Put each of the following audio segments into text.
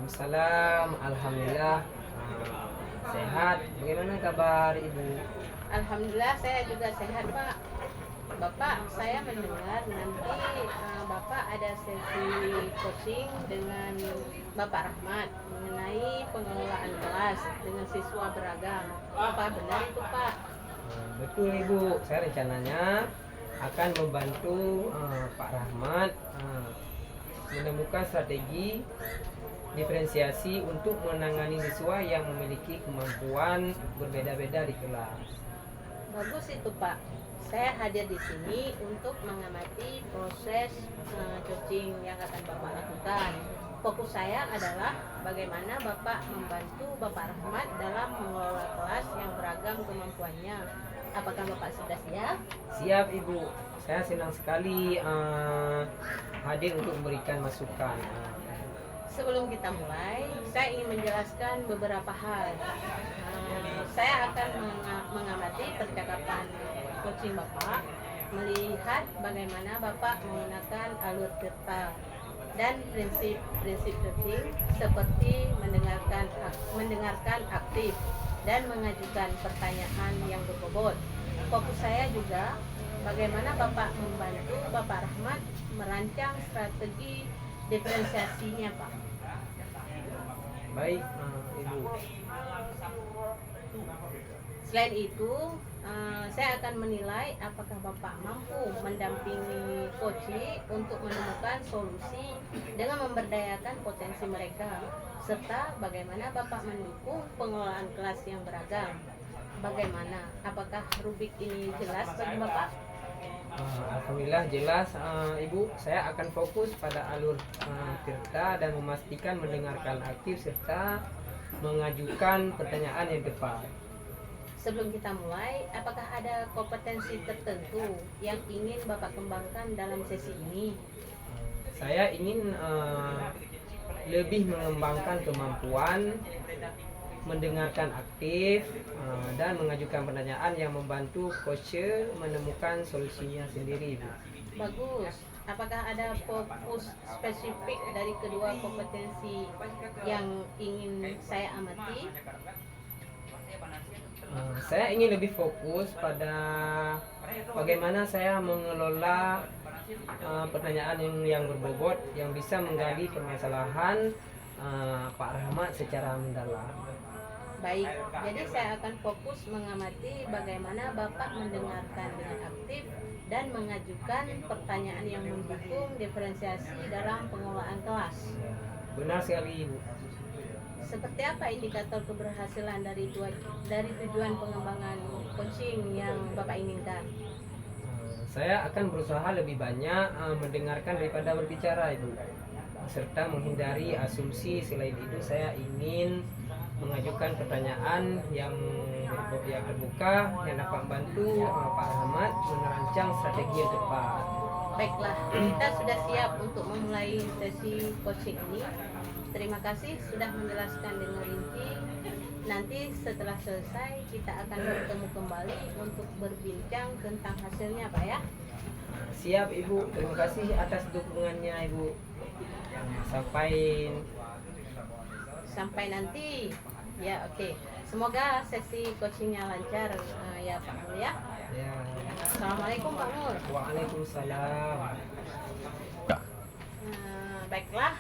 Waalaikumsalam. Alhamdulillah sehat. Bagaimana kabar Ibu? Alhamdulillah saya juga sehat Pak. Bapak, saya mendengar nanti Bapak ada sesi coaching dengan Bapak Rahmat mengenai pengelolaan kelas dengan siswa beragam. Apa benar itu Pak? Betul Ibu. Saya rencananya akan membantu Pak Rahmat menemukan strategi diferensiasi untuk menangani siswa yang memiliki kemampuan berbeda-beda di kelas. Bagus itu Pak. Saya hadir di sini untuk mengamati proses coaching yang akan Bapak lakukan. Fokus saya adalah bagaimana Bapak membantu Bapak Rahmat dalam mengelola kelas yang beragam kemampuannya. Apakah Bapak sudah siap? Siap Ibu. Saya senang sekali hadir untuk memberikan masukan. Sebelum kita mulai, saya ingin menjelaskan beberapa hal. Saya akan mengamati percakapan coaching Bapak, melihat bagaimana Bapak menggunakan alur kata dan prinsip-prinsip coaching seperti mendengarkan aktif dan mengajukan pertanyaan yang berbobot. Fokus saya juga bagaimana Bapak membantu Bapak Rahmat merancang strategi diferensiasinya Pak. Baik Ibu. Selain itu, saya akan menilai apakah Bapak mampu mendampingi coach untuk menemukan solusi dengan memberdayakan potensi mereka, serta bagaimana Bapak mendukung pengelolaan kelas yang beragam. Bagaimana? Apakah rubrik ini jelas bagi Bapak? Alhamdulillah jelas Ibu. Saya akan fokus pada alur cerita dan memastikan mendengarkan aktif serta mengajukan pertanyaan yang tepat. Sebelum kita mulai, apakah ada kompetensi tertentu yang ingin Bapak kembangkan dalam sesi ini? Saya ingin lebih mengembangkan kemampuan mendengarkan aktif dan mengajukan pertanyaan yang membantu coach menemukan solusinya sendiri. Bagus. Apakah ada fokus spesifik dari kedua kompetensi yang ingin saya amati? Saya ingin lebih fokus pada bagaimana saya mengelola pertanyaan yang berbobot yang bisa menggali permasalahan Pak Rahmat secara mendalam. Baik, jadi saya akan fokus mengamati bagaimana Bapak mendengarkan dengan aktif dan mengajukan pertanyaan yang mendukung diferensiasi dalam pengelolaan kelas. Benar sekali Ibu. Seperti apa indikator keberhasilan dari tujuan pengembangan coaching yang Bapak inginkan? Saya akan berusaha lebih banyak mendengarkan daripada berbicara Ibu, serta menghindari asumsi. Selain itu saya ingin mengajukan pertanyaan yang terbuka yang dapat membantu Pak Rahmat merancang strategi yang tepat. Baiklah, kita sudah siap untuk memulai sesi coaching ini. Terima kasih sudah menjelaskan dengan rinci. Nanti setelah selesai kita akan bertemu kembali untuk berbincang tentang hasilnya Pak ya. Siap Ibu, terima kasih atas dukungannya Ibu. Sampai nanti. Ya oke. Semoga sesi coachingnya lancar ya Pak Nur ya. Ya. Assalamualaikum Pak Nur. Waalaikumsalam. Baiklah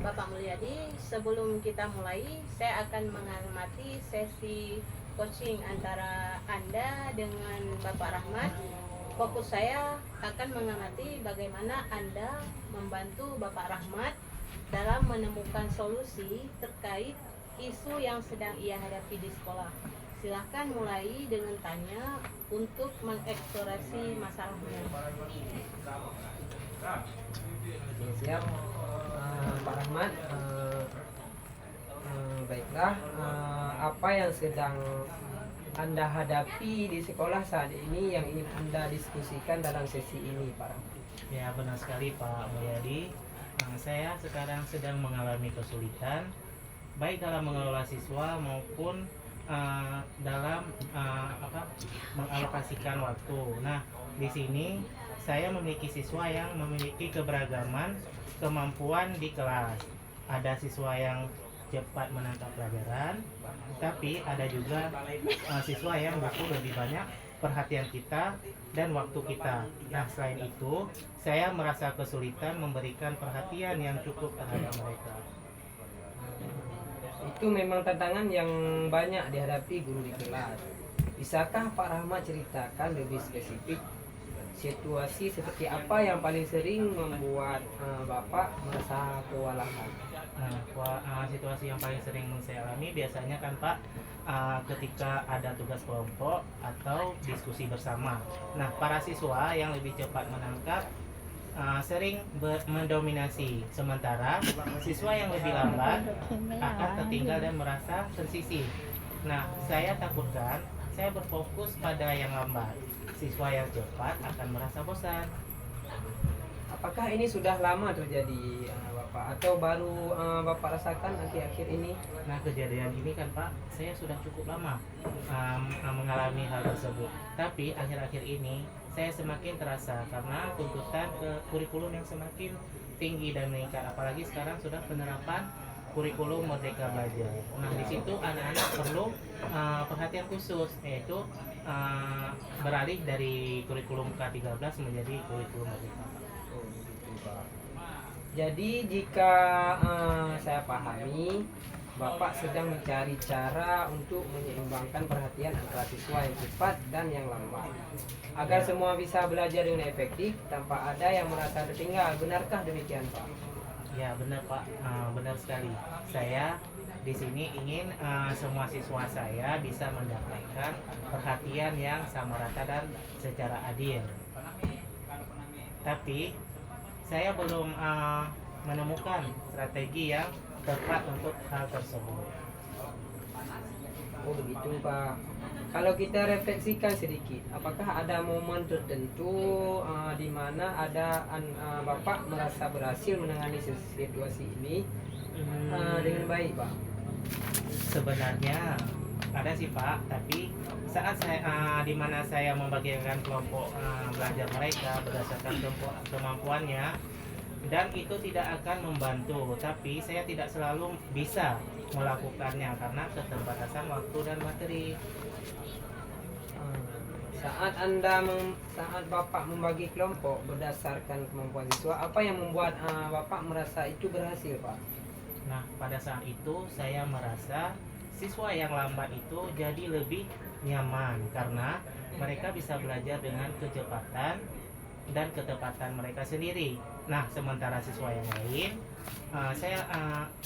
Bapak Mulyadi, sebelum kita mulai saya akan mengamati sesi coaching antara Anda dengan Bapak Rahmat. Fokus saya akan mengamati bagaimana Anda membantu Bapak Rahmat dalam menemukan solusi terkait isu yang sedang ia hadapi di sekolah. Silahkan mulai dengan tanya untuk mengeksplorasi masalahnya. Siap Pak Rahmat. Baiklah, apa yang sedang Anda hadapi di sekolah saat ini yang ingin Anda diskusikan dalam sesi ini Pak Rahmat? Ya benar sekali Pak Mulyadi. Saya sekarang sedang mengalami kesulitan baik dalam mengelola siswa maupun dalam mengalokasikan waktu. Nah, di sini saya memiliki siswa yang memiliki keberagaman kemampuan di kelas. ada siswa yang cepat menangkap pelajaran, tapi ada juga siswa yang butuh lebih banyak perhatian kita dan waktu kita. Nah, selain itu, saya merasa kesulitan memberikan perhatian yang cukup terhadap mereka. Itu memang tantangan yang banyak dihadapi guru di kelas. Bisakah Pak Rahmat ceritakan lebih spesifik situasi seperti apa yang paling sering membuat Bapak merasa kewalahan? Nah, situasi yang paling sering saya alami biasanya kan Pak, ketika ada tugas kelompok atau diskusi bersama. Nah, para siswa yang lebih cepat menangkap sering mendominasi, sementara siswa yang lebih lambat akan tertinggal dan merasa tersisih. Nah, saya takutkan saya berfokus pada yang lambat. Siswa yang cepat akan merasa bosan. Apakah ini sudah lama terjadi Bapak atau baru Bapak rasakan akhir-akhir ini? Nah, kejadian ini kan Pak, saya sudah cukup lama mengalami hal tersebut. Tapi akhir-akhir ini saya semakin terasa karena tuntutan ke kurikulum yang semakin tinggi dan meningkat. Apalagi sekarang sudah penerapan kurikulum Merdeka Belajar. Nah, di situ anak-anak perlu perhatian khusus, yaitu beralih dari kurikulum K13 menjadi kurikulum Merdeka. Oh, gitu, Pak. Jadi jika saya pahami, Bapak sedang mencari cara untuk menyeimbangkan perhatian antara siswa yang cepat dan yang lambat, agar semua bisa belajar dengan efektif tanpa ada yang merasa tertinggal. Benarkah demikian, Pak? Ya, benar Pak, benar sekali. Saya di sini ingin semua siswa saya bisa mendapatkan perhatian yang sama rata dan secara adil. Tapi saya belum menemukan strategi yang tepat untuk hal tersebut. Oh begitu, Pak. Kalau kita refleksikan sedikit, apakah ada momen tertentu di mana Bapak merasa berhasil menangani situasi ini dengan baik, Pak? Sebenarnya ada sih Pak, tapi saat saya di mana saya membagikan kelompok belajar mereka berdasarkan kemampuannya, dan itu tidak akan membantu, tapi saya tidak selalu bisa melakukannya karena keterbatasan waktu dan materi. Saat Bapak membagi kelompok berdasarkan kemampuan siswa, apa yang membuat Bapak merasa itu berhasil, Pak? Nah, pada saat itu saya merasa siswa yang lambat itu jadi lebih nyaman karena mereka bisa belajar dengan kecepatan dan ketepatan mereka sendiri. Nah, sementara siswa yang lain, saya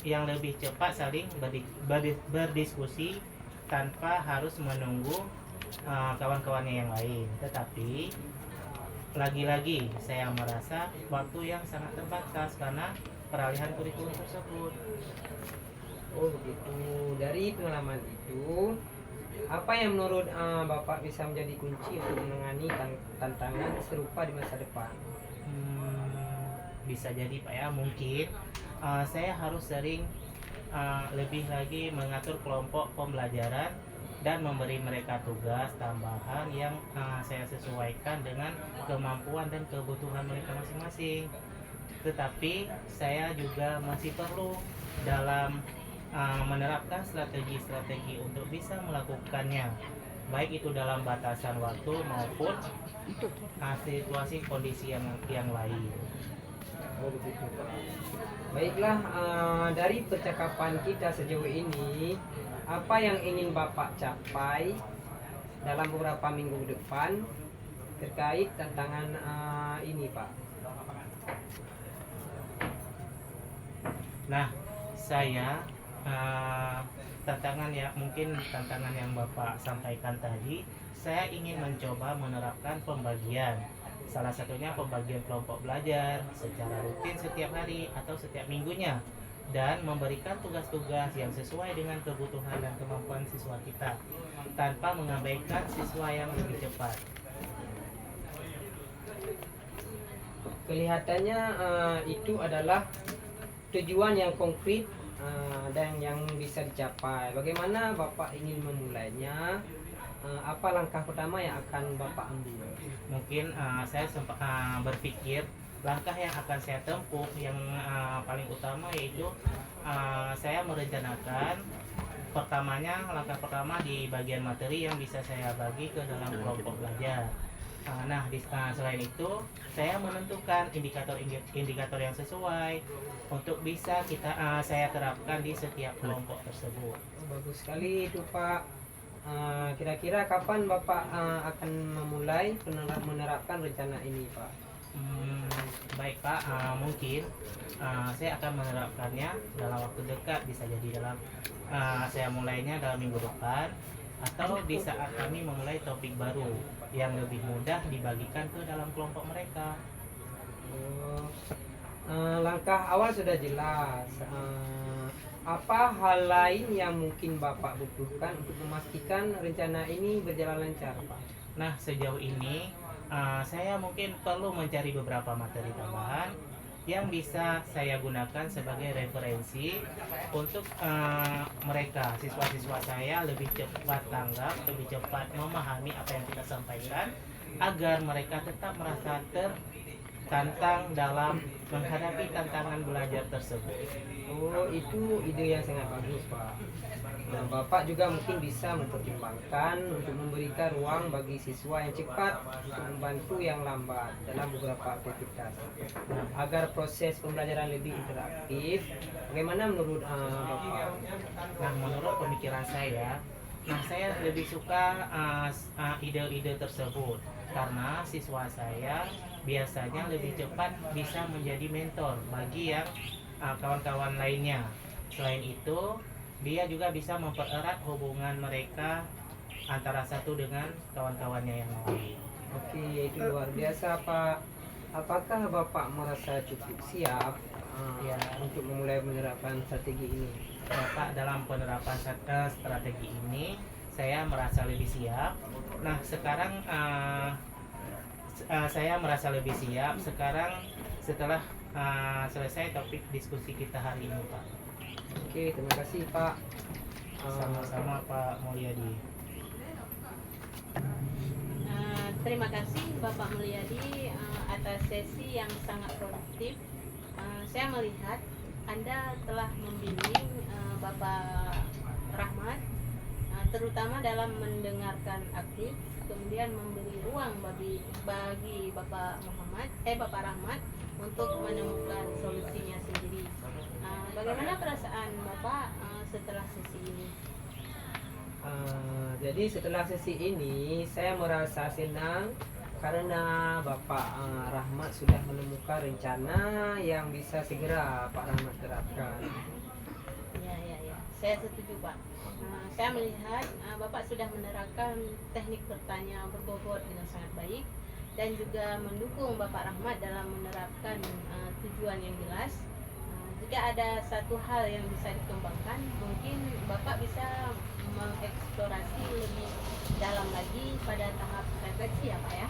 yang lebih cepat saling berdiskusi tanpa harus menunggu kawan-kawannya yang lain. Tetapi lagi-lagi saya merasa waktu yang sangat terbatas karena peralihan kurikulum tersebut. Oh begitu. Dari pengalaman itu, apa yang menurut Bapak bisa menjadi kunci untuk menangani tantangan serupa di masa depan? Bisa jadi Pak ya, mungkin saya harus sering lebih lagi mengatur kelompok pembelajaran dan memberi mereka tugas tambahan yang saya sesuaikan dengan kemampuan dan kebutuhan mereka masing-masing. Tetapi saya juga masih perlu dalam menerapkan strategi-strategi untuk bisa melakukannya, baik itu dalam batasan waktu maupun situasi kondisi yang lain. Oh begitu, Pak. Baiklah, dari percakapan kita sejauh ini, apa yang ingin Bapak capai dalam beberapa minggu depan terkait tantangan ini, Pak? Nah, saya tantangan yang Bapak sampaikan tadi, saya ingin mencoba menerapkan pembagian. Salah satunya pembagian kelompok belajar secara rutin setiap hari atau setiap minggunya, dan memberikan tugas-tugas yang sesuai dengan kebutuhan dan kemampuan siswa kita tanpa mengabaikan siswa yang lebih cepat. Kelihatannya itu adalah tujuan yang konkret dan yang bisa dicapai. Bagaimana Bapak ingin memulainya? Apa langkah pertama yang akan Bapak ambil? Mungkin saya sempat berpikir langkah yang akan saya tempuh yang paling utama yaitu saya merencanakan langkah pertama di bagian materi yang bisa saya bagi ke dalam kelompok belajar. Selain itu saya menentukan indikator yang sesuai untuk bisa saya terapkan di setiap kelompok tersebut. Bagus sekali itu Pak. Kira-kira kapan Bapak akan memulai menerapkan rencana ini Pak? Baik Pak, mungkin saya akan menerapkannya dalam waktu dekat, bisa jadi saya mulainya dalam minggu depan atau di saat kami memulai topik baru yang lebih mudah dibagikan ke dalam kelompok mereka. Langkah awal sudah jelas. Apa hal lain yang mungkin Bapak butuhkan untuk memastikan rencana ini berjalan lancar Pak? Nah, sejauh ini saya mungkin perlu mencari beberapa materi tambahan yang bisa saya gunakan sebagai referensi untuk mereka, siswa-siswa saya lebih cepat tanggap, lebih cepat memahami apa yang kita sampaikan, agar mereka tetap merasa tertantang dalam menghadapi tantangan belajar tersebut. Oh, itu ide yang sangat bagus Pak. Nah, Bapak juga mungkin bisa mempertimbangkan untuk memberikan ruang bagi siswa yang cepat untuk membantu yang lambat dalam beberapa aktivitas. Agar proses pembelajaran lebih interaktif, bagaimana menurut Bapak? Nah, menurut pemikiran saya lebih suka ide-ide tersebut karena siswa saya biasanya lebih cepat bisa menjadi mentor bagi yang kawan-kawan lainnya. Selain itu, dia juga bisa mempererat hubungan mereka antara satu dengan kawan-kawannya yang lain. Oke, itu luar biasa Pak. Apakah Bapak merasa cukup siap untuk memulai menerapkan strategi ini? Bapak, dalam penerapan strategi ini saya merasa lebih siap. Nah, sekarang saya merasa lebih siap setelah selesai topik diskusi kita hari ini Pak. Oke, terima kasih Pak. Sama-sama Pak Mulyadi. Terima kasih Bapak Mulyadi atas sesi yang sangat produktif. Saya melihat Anda telah membimbing Bapak Rahmat, terutama dalam mendengarkan aktif, kemudian memberi ruang bagi Bapak Rahmat untuk menemukan solusinya sendiri. Bagaimana perasaan Bapak setelah sesi ini? Jadi setelah sesi ini saya merasa senang karena Bapak Rahmat sudah menemukan rencana yang bisa segera Pak Rahmat terapkan. Ya, saya setuju Pak. Saya melihat Bapak sudah menerapkan teknik bertanya berbobot dengan sangat baik dan juga mendukung Bapak Rahmat dalam menerapkan tujuan yang jelas. Jika ada satu hal yang bisa dikembangkan, mungkin Bapak bisa mengeksplorasi lebih dalam lagi pada tahap refleksi ya Pak ya.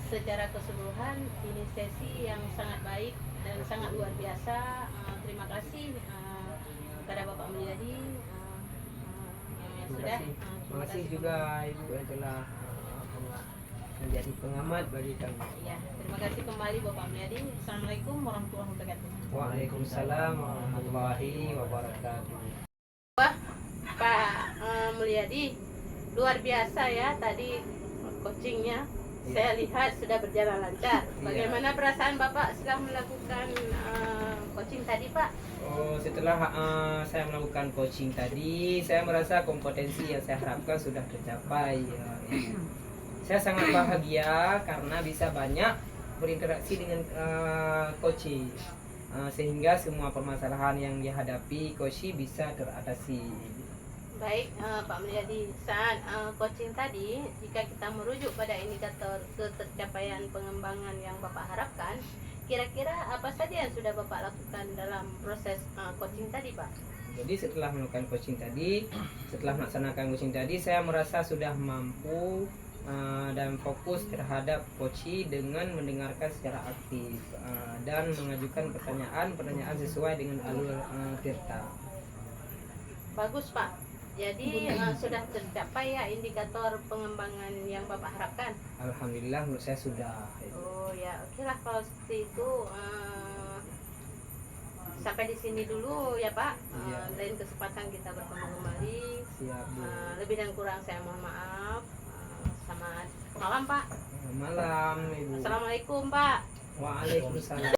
Secara keseluruhan ini sesi yang sangat baik dan sangat luar biasa. Terima kasih kepada Bapak Mulyadi yang sudah. Terima kasih juga Ibu yang telah menjadi pengamat bagi kami. Ya, terima kasih kembali Bapak Mulyadi. Assalamualaikum warahmatullahi wabarakatuh. Waalaikumsalam warahmatullahi wabarakatuh. Pak Mulyadi, luar biasa ya tadi coachingnya. Saya lihat sudah berjalan lancar. Bagaimana perasaan Bapak setelah melakukan coaching tadi Pak? Setelah saya melakukan coaching tadi, saya merasa kompetensi yang saya harapkan sudah tercapai. Saya sangat bahagia karena bisa banyak berinteraksi dengan coaching, sehingga semua permasalahan yang dihadapi coaching bisa teratasi. Baik Pak Mulyadi, saat coaching tadi, jika kita merujuk pada indikator ketercapaian pengembangan yang Bapak harapkan, kira-kira apa saja yang sudah Bapak lakukan dalam proses coaching tadi Pak? Jadi setelah melakukan coaching tadi, setelah melaksanakan coaching tadi, saya merasa sudah mampu dan fokus terhadap coaching dengan mendengarkan secara aktif dan mengajukan pertanyaan sesuai dengan alur tirta. Bagus Pak. Jadi sudah tercapai ya indikator pengembangan yang Bapak harapkan? Alhamdulillah menurut saya sudah. Oh Oh ya, oke lah kalau seperti itu. Sampai di sini dulu ya Pak. Iya. Lain kesempatan kita bertemu kembali. Siap, Bu. Lebih dan kurang saya mohon maaf. Selamat malam Pak. Malam, Ibu. Assalamualaikum Pak. Waalaikumsalam.